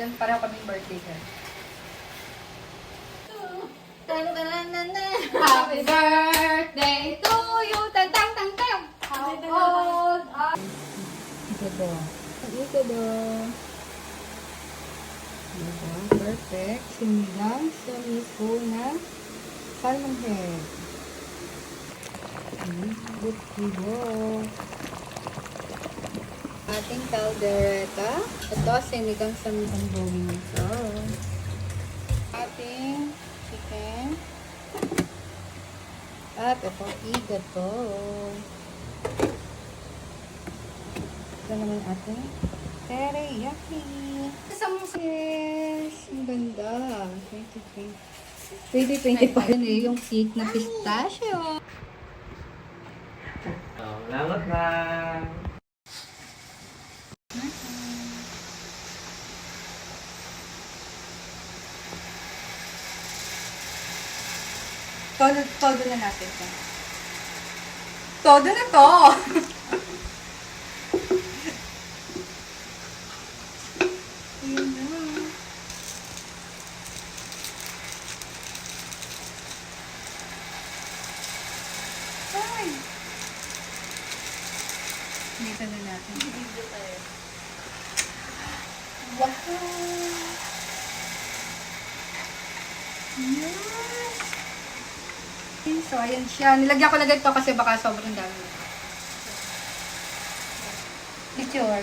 dahil pareho kaming birthday girl. Happy birthday to you! Tang tang tang tang! How old are you? Ito do. Ito do. Diba? Perfect. Sinigang sa miso na salmon head. Good to go. Ating caldereta. Ito, sinigang sa misong gawin nito. Ating chicken. At ito, igato. Ito naman ating teriyaki. Yes! Ang ganda. 2025. Yan eh, yung cake na pistachio. Salamat na. Todo na natin ito. Todo na to! Ayun na. Ay! Dito na natin. Dito tayo. Wow! Yes! So, ayan siya. Nilagyan ko na ito kasi baka sobrang dami. Picture.